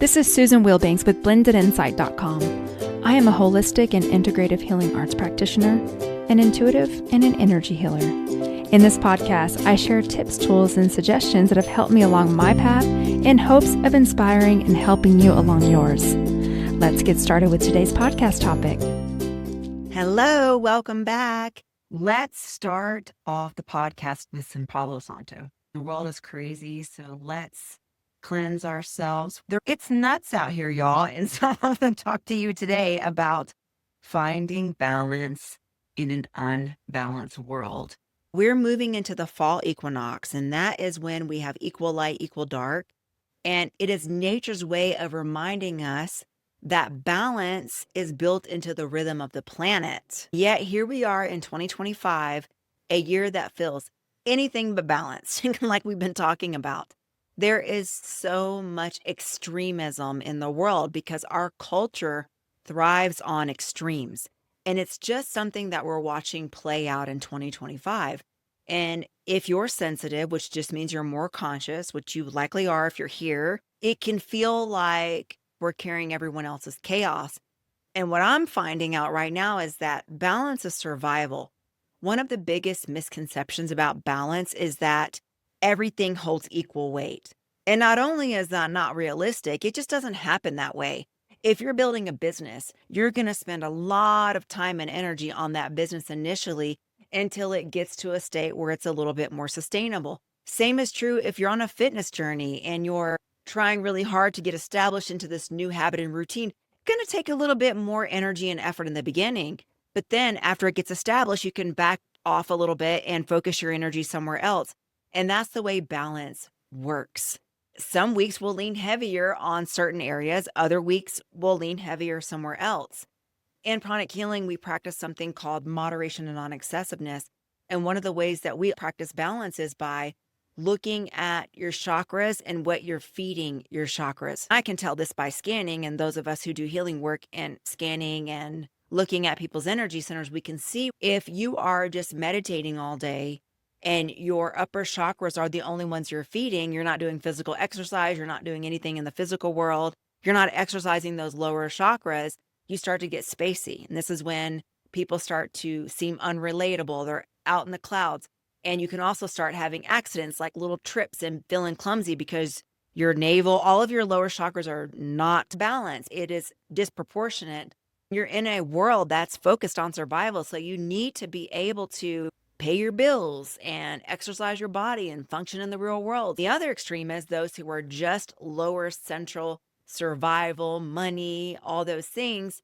This is Susan Wilbanks with blendedinsight.com. I am a holistic and integrative healing arts practitioner, an intuitive, and an energy healer. In this podcast, I share tips, tools, and suggestions that have helped me along my path in hopes of inspiring and helping you along yours. Let's get started with today's podcast topic. Hello, welcome back. Let's start off the podcast with some Palo Santo. The world is crazy, so let's cleanse ourselves. It's nuts out here, y'all. And so I want to talk to you today about finding balance in an unbalanced world. We're moving into the fall equinox, and that is when we have equal light, equal dark. And it is nature's way of reminding us that balance is built into the rhythm of the planet. Yet here we are in 2025, a year that feels anything but balanced, like we've been talking about. There is so much extremism in the world because our culture thrives on extremes. And it's just something that we're watching play out in 2025. And if you're sensitive, which just means you're more conscious, which you likely are if you're here, it can feel like we're carrying everyone else's chaos. And what I'm finding out right now is that balance is survival. One of the biggest misconceptions about balance is that everything holds equal weight. And not only is that not realistic, it just doesn't happen that way. If you're building a business, you're going to spend a lot of time and energy on that business initially until it gets to a state where it's a little bit more sustainable. Same is true if you're on a fitness journey and you're trying really hard to get established into this new habit and routine. It's going to take a little bit more energy and effort in the beginning. But then after it gets established, you can back off a little bit and focus your energy somewhere else. And that's the way balance works. Some weeks will lean heavier on certain areas. Other weeks will lean heavier somewhere else. In pranic healing, we practice something called moderation and non-excessiveness. And one of the ways that we practice balance is by looking at your chakras and what you're feeding your chakras. I can tell this by scanning, and those of us who do healing work and scanning and looking at people's energy centers, we can see if you are just meditating all day and your upper chakras are the only ones you're feeding, you're not doing physical exercise, you're not doing anything in the physical world, you're not exercising those lower chakras, you start to get spacey. And this is when people start to seem unrelatable. They're out in the clouds. And you can also start having accidents like little trips and feeling clumsy because your navel, all of your lower chakras are not balanced. It is disproportionate. You're in a world that's focused on survival. So you need to be able to pay your bills and exercise your body and function in the real world. The other extreme is those who are just lower central survival, money, all those things.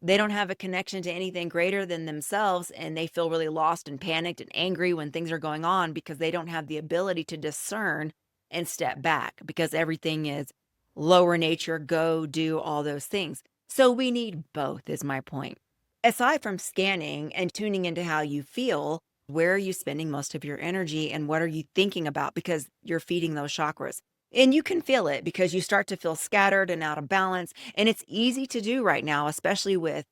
They don't have a connection to anything greater than themselves, and they feel really lost and panicked and angry when things are going on because they don't have the ability to discern and step back because everything is lower nature, go, do, all those things. So we need both is my point. Aside from scanning and tuning into how you feel, where are you spending most of your energy and what are you thinking about because you're feeding those chakras? And you can feel it because you start to feel scattered and out of balance. And it's easy to do right now, especially with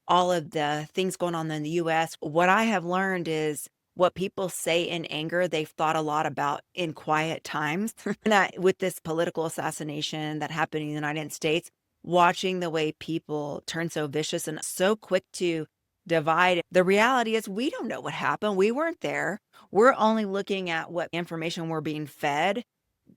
all of the things going on in the US. What I have learned is what people say in anger, they've thought a lot about in quiet times. With this political assassination that happened in the United States, watching the way people turn so vicious and so quick to divide. The reality is we don't know what happened. We weren't there. We're only looking at what information we're being fed.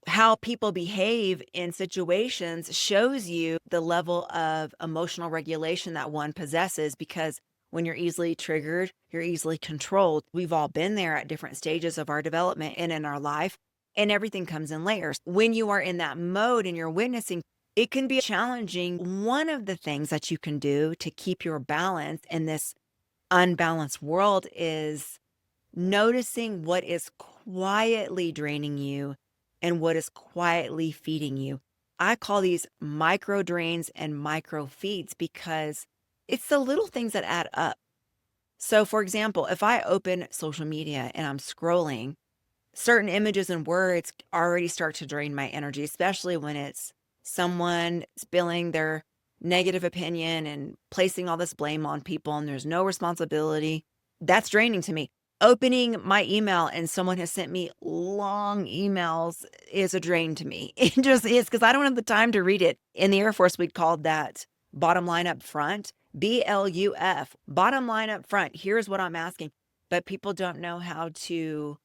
How people behave in situations shows you the level of emotional regulation that one possesses because when you're easily triggered, you're easily controlled. We've all been there at different stages of our development and in our life, and everything comes in layers. When you are in that mode and you're witnessing, it can be challenging. One of the things that you can do to keep your balance in this unbalanced world is noticing what is quietly draining you and what is quietly feeding you. I call these micro drains and micro feeds because it's the little things that add up. So, for example, if I open social media and I'm scrolling, certain images and words already start to drain my energy, especially when it's someone spilling their negative opinion and placing all this blame on people and there's no responsibility. That's draining to me. Opening my email and someone has sent me long emails is a drain to me. It just is, because I don't have the time to read it. In the Air Force, we called that bottom line up front, BLUF, bottom line up front. Here's what I'm asking. But people don't know how to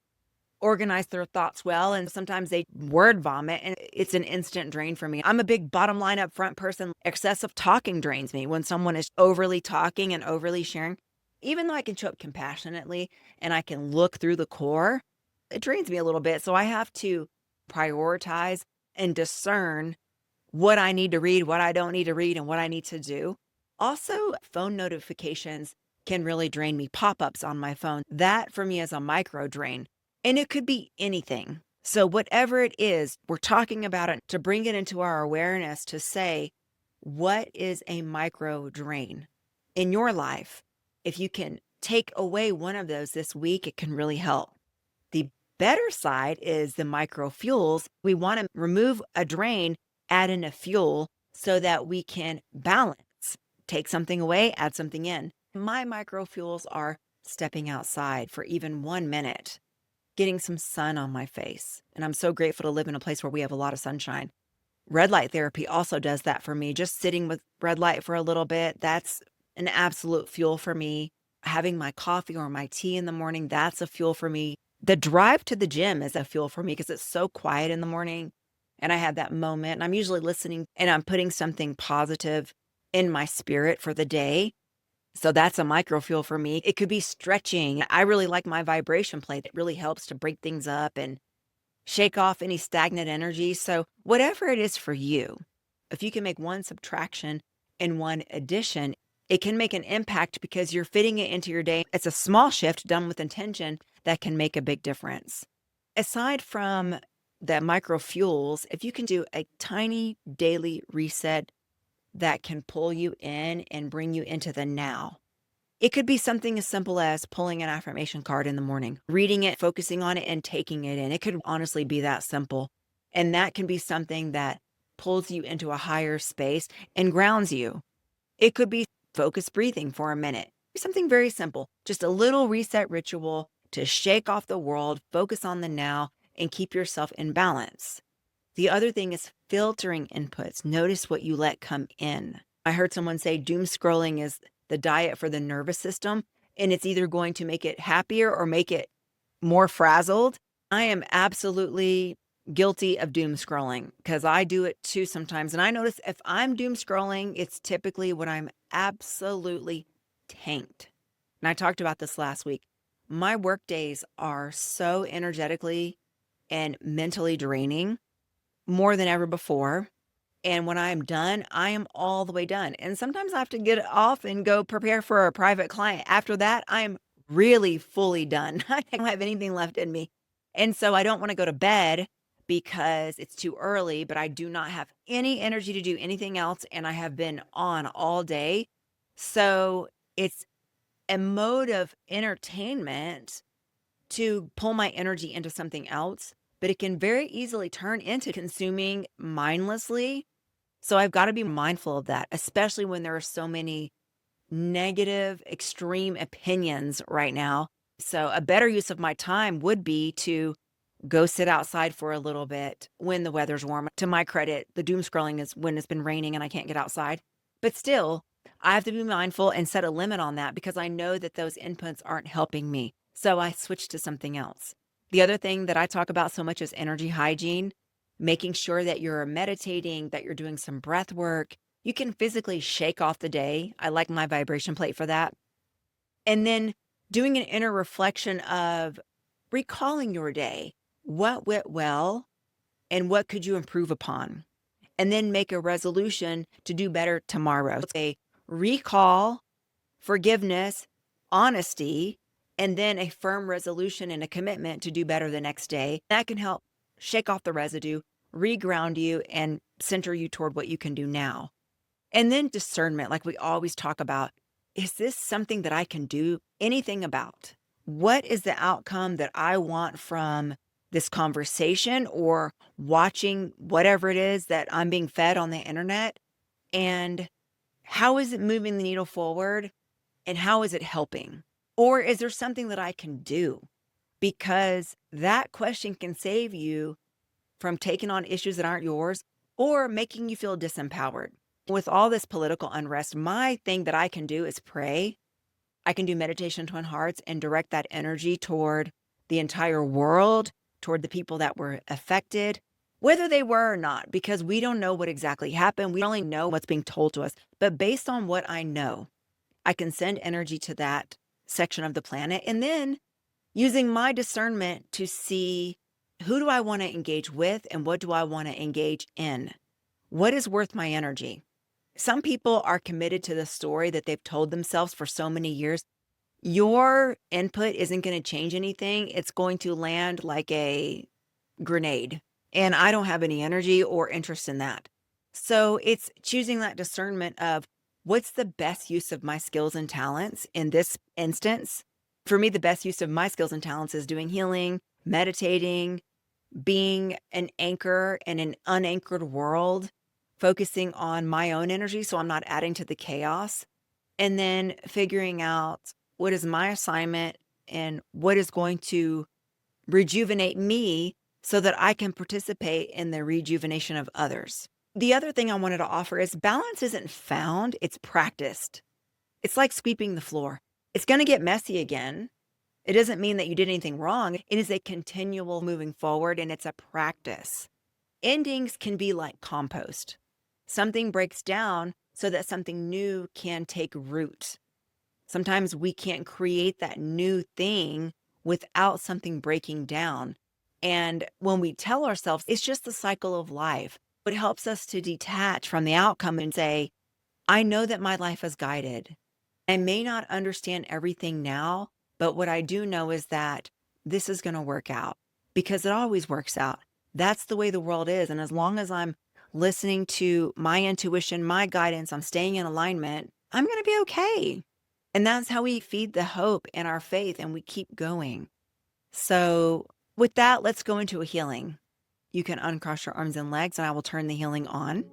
organize their thoughts well. And sometimes they word vomit and it's an instant drain for me. I'm a big bottom line up front person. Excessive talking drains me when someone is overly talking and overly sharing. Even though I can show up compassionately and I can look through the core, it drains me a little bit. So I have to prioritize and discern what I need to read, what I don't need to read, and what I need to do. Also, phone notifications can really drain me. Pop-ups on my phone. That for me is a micro drain. And it could be anything. So whatever it is, we're talking about it to bring it into our awareness to say, what is a micro drain in your life? If you can take away one of those this week, it can really help. The better side is the micro fuels. We want to remove a drain, add in a fuel so that we can balance. Take something away, add something in. My micro fuels are stepping outside for even 1 minute, getting some sun on my face. And I'm so grateful to live in a place where we have a lot of sunshine. Red light therapy also does that for me. Just sitting with red light for a little bit, that's an absolute fuel for me. Having my coffee or my tea in the morning, that's a fuel for me. The drive to the gym is a fuel for me because it's so quiet in the morning. And I have that moment and I'm usually listening and I'm putting something positive in my spirit for the day. So that's a micro fuel for me. It could be stretching. I really like my vibration plate. It really helps to break things up and shake off any stagnant energy. So whatever it is for you, if you can make one subtraction and one addition, it can make an impact because you're fitting it into your day. It's a small shift done with intention that can make a big difference. Aside from the micro fuels, if you can do a tiny daily reset that can pull you in and bring you into the now. It could be something as simple as pulling an affirmation card in the morning, reading it, focusing on it, and taking it in. It could honestly be that simple. And that can be something that pulls you into a higher space and grounds you. It could be focused breathing for a minute. Something very simple, just a little reset ritual to shake off the world, focus on the now, and keep yourself in balance. The other thing is filtering inputs. Notice what you let come in. I heard someone say doom scrolling is the diet for the nervous system, and it's either going to make it happier or make it more frazzled. I am absolutely guilty of doom scrolling because I do it too sometimes. And I notice if I'm doom scrolling, it's typically when I'm absolutely tanked. And I talked about this last week. My work days are so energetically and mentally draining, more than ever before. And when I am done, I am all the way done. And sometimes I have to get off and go prepare for a private client. After that, I am really fully done. I don't have anything left in me. And so I don't want to go to bed because it's too early, but I do not have any energy to do anything else. And I have been on all day. So it's a mode of entertainment to pull my energy into something else, but it can very easily turn into consuming mindlessly. So I've got to be mindful of that, especially when there are so many negative, extreme opinions right now. So a better use of my time would be to go sit outside for a little bit when the weather's warm. To my credit, the doom scrolling is when it's been raining and I can't get outside. But still, I have to be mindful and set a limit on that because I know that those inputs aren't helping me. So I switch to something else. The other thing that I talk about so much is energy hygiene, making sure that you're meditating, that you're doing some breath work. You can physically shake off the day. I like my vibration plate for that. And then doing an inner reflection of recalling your day. What went well and what could you improve upon? And then make a resolution to do better tomorrow. It's a recall, forgiveness, honesty, and then a firm resolution and a commitment to do better the next day. That can help shake off the residue, reground you, and center you toward what you can do now. And then discernment, like we always talk about. Is this something that I can do anything about? What is the outcome that I want from this conversation or watching whatever it is that I'm being fed on the internet? And how is it moving the needle forward? And how is it helping? Or is there something that I can do? Because that question can save you from taking on issues that aren't yours or making you feel disempowered. With all this political unrest, my thing that I can do is pray. I can do meditation, twin hearts, and direct that energy toward the entire world, toward the people that were affected, whether they were or not, because we don't know what exactly happened. We only know what's being told to us. But based on what I know, I can send energy to that section of the planet. And then using my discernment to see, who do I want to engage with and what do I want to engage in? What is worth my energy? Some people are committed to the story that they've told themselves for so many years. Your input isn't going to change anything. It's going to land like a grenade. And I don't have any energy or interest in that. So it's choosing that discernment of what's the best use of my skills and talents in this instance. For me, the best use of my skills and talents is doing healing, meditating, being an anchor in an unanchored world, focusing on my own energy so I'm not adding to the chaos, and then figuring out what is my assignment and what is going to rejuvenate me so that I can participate in the rejuvenation of others. The other thing I wanted to offer is balance isn't found, it's practiced. It's like sweeping the floor. It's going to get messy again. It doesn't mean that you did anything wrong. It is a continual moving forward, and it's a practice. Endings can be like compost. Something breaks down so that something new can take root. Sometimes we can't create that new thing without something breaking down. And when we tell ourselves it's just the cycle of life, it helps us to detach from the outcome and say, I know that my life is guided. I may not understand everything now, but what I do know is that this is going to work out because it always works out. That's the way the world is. And as long as I'm listening to my intuition, my guidance, I'm staying in alignment, I'm going to be okay. And that's how we feed the hope and our faith, and we keep going. So with that, let's go into a healing. You can uncross your arms and legs, and I will turn the healing on.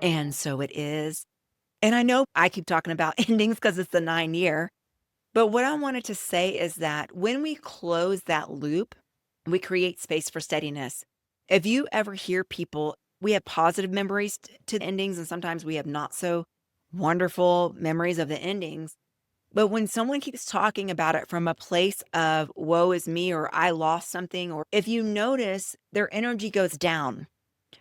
And so it is. And I know I keep talking about endings because it's the 9-year. But what I wanted to say is that when we close that loop, we create space for steadiness. If you ever hear people, we have positive memories to the endings, and sometimes we have not so wonderful memories of the endings. But when someone keeps talking about it from a place of woe is me, or I lost something, or if you notice, their energy goes down.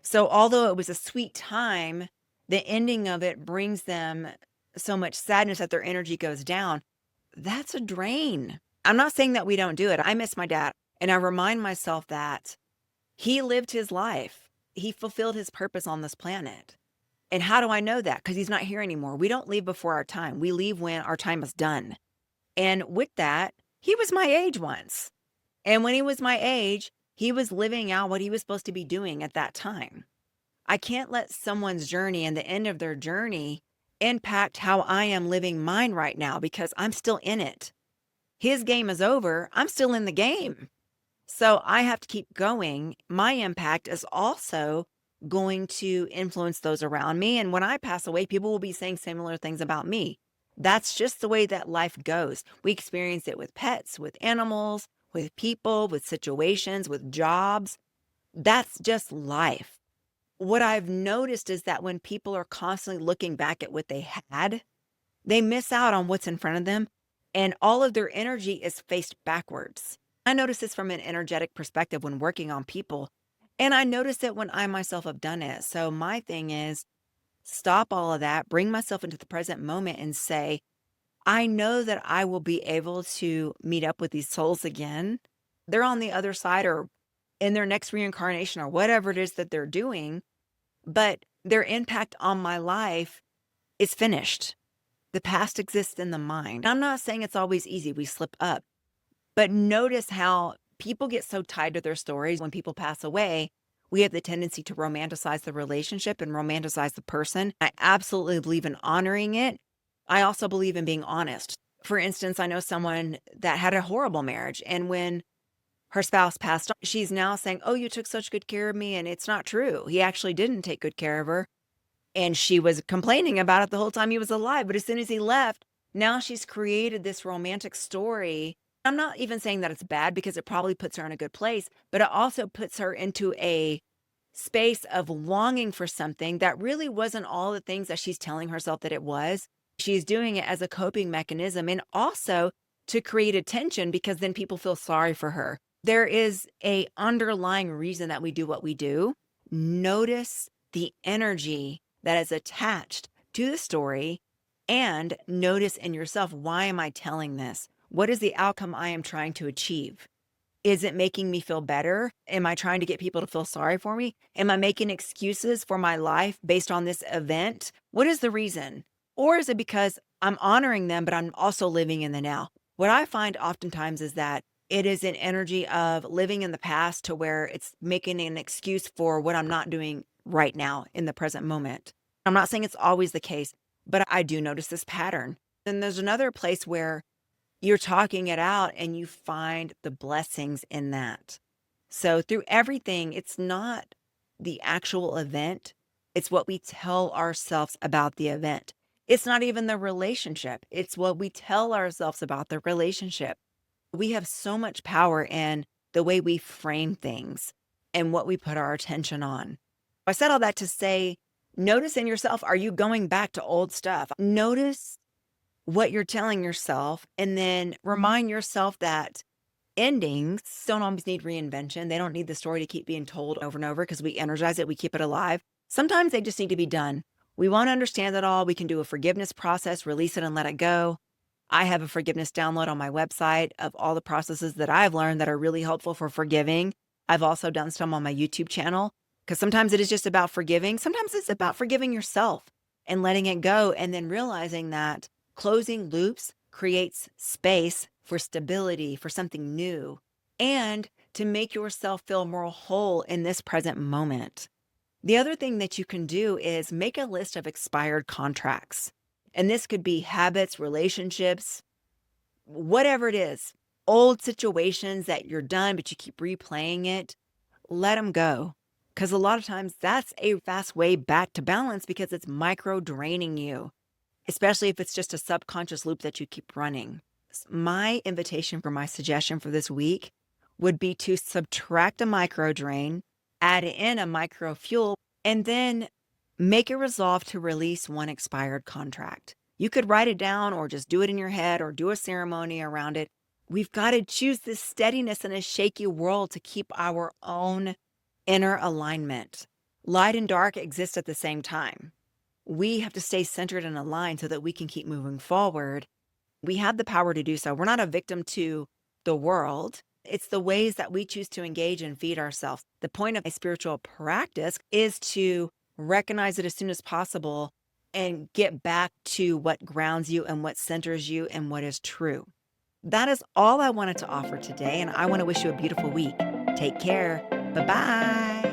So although it was a sweet time, the ending of it brings them so much sadness that their energy goes down. That's a drain. I'm not saying that we don't do it. I miss my dad. And I remind myself that he lived his life. He fulfilled his purpose on this planet. And how do I know that? Because he's not here anymore. We don't leave before our time. We leave when our time is done. And with that, he was my age once. And when he was my age, he was living out what he was supposed to be doing at that time. I can't let someone's journey and the end of their journey impact how I am living mine right now because I'm still in it. His game is over. I'm still in the game. So I have to keep going. My impact is also going to influence those around me. And when I pass away, people will be saying similar things about me. That's just the way that life goes. We experience it with pets, with animals, with people, with situations, with jobs. That's just life. What I've noticed is that when people are constantly looking back at what they had, they miss out on what's in front of them, and all of their energy is faced backwards. I notice this from an energetic perspective when working on people, and I notice it when I myself have done it. So my thing is stop all of that, bring myself into the present moment and say, I know that I will be able to meet up with these souls again. They're on the other side or in their next reincarnation or whatever it is that they're doing, but their impact on my life is finished. The past exists in the mind. I'm not saying it's always easy. We slip up, but notice how people get so tied to their stories. When people pass away, we have the tendency to romanticize the relationship and romanticize the person. I absolutely believe in honoring it. I also believe in being honest. For instance, I know someone that had a horrible marriage, and when her spouse passed on, she's now saying, "Oh, you took such good care of me." And it's not true. He actually didn't take good care of her. And she was complaining about it the whole time he was alive. But as soon as he left, now she's created this romantic story. I'm not even saying that it's bad because it probably puts her in a good place, but it also puts her into a space of longing for something that really wasn't all the things that she's telling herself that it was. She's doing it as a coping mechanism and also to create attention because then people feel sorry for her. There is a underlying reason that we do what we do. Notice the energy that is attached to the story and notice in yourself, why am I telling this? What is the outcome I am trying to achieve? Is it making me feel better? Am I trying to get people to feel sorry for me? Am I making excuses for my life based on this event? What is the reason? Or is it because I'm honoring them, but I'm also living in the now? What I find oftentimes is that it is an energy of living in the past to where it's making an excuse for what I'm not doing right now in the present moment. I'm not saying it's always the case, but I do notice this pattern. Then there's another place where you're talking it out and you find the blessings in that. So through everything, it's not the actual event, it's what we tell ourselves about the event. It's not even the relationship, it's what we tell ourselves about the relationship. We have so much power in the way we frame things and what we put our attention on. I said all that to say, notice in yourself, are you going back to old stuff? Notice what you're telling yourself, and then remind yourself that endings don't always need reinvention. They don't need the story to keep being told over and over because we energize it, we keep it alive. Sometimes they just need to be done. We want to understand it all. We can do a forgiveness process, release it and let it go. I have a forgiveness download on my website of all the processes that I've learned that are really helpful for forgiving. I've also done some on my YouTube channel because sometimes it is just about forgiving. Sometimes it's about forgiving yourself and letting it go and then realizing that closing loops creates space for stability, for something new, and to make yourself feel more whole in this present moment. The other thing that you can do is make a list of expired contracts. And this could be habits, relationships, whatever it is, old situations that you're done, but you keep replaying it. Let them go. Because a lot of times that's a fast way back to balance because it's micro draining you, especially if it's just a subconscious loop that you keep running. My invitation for my suggestion for this week would be to subtract a micro drain, add in a micro fuel, and then make a resolve to release one expired contract. You could write it down or just do it in your head or do a ceremony around it. We've got to choose this steadiness in a shaky world to keep our own inner alignment. Light and dark exist at the same time. We have to stay centered and aligned so that we can keep moving forward. We have the power to do so. We're not a victim to the world. It's the ways that we choose to engage and feed ourselves. The point of a spiritual practice is to recognize it as soon as possible and get back to what grounds you and what centers you and what is true. That is all I wanted to offer today, and I want to wish you a beautiful week. Take care. Bye-bye.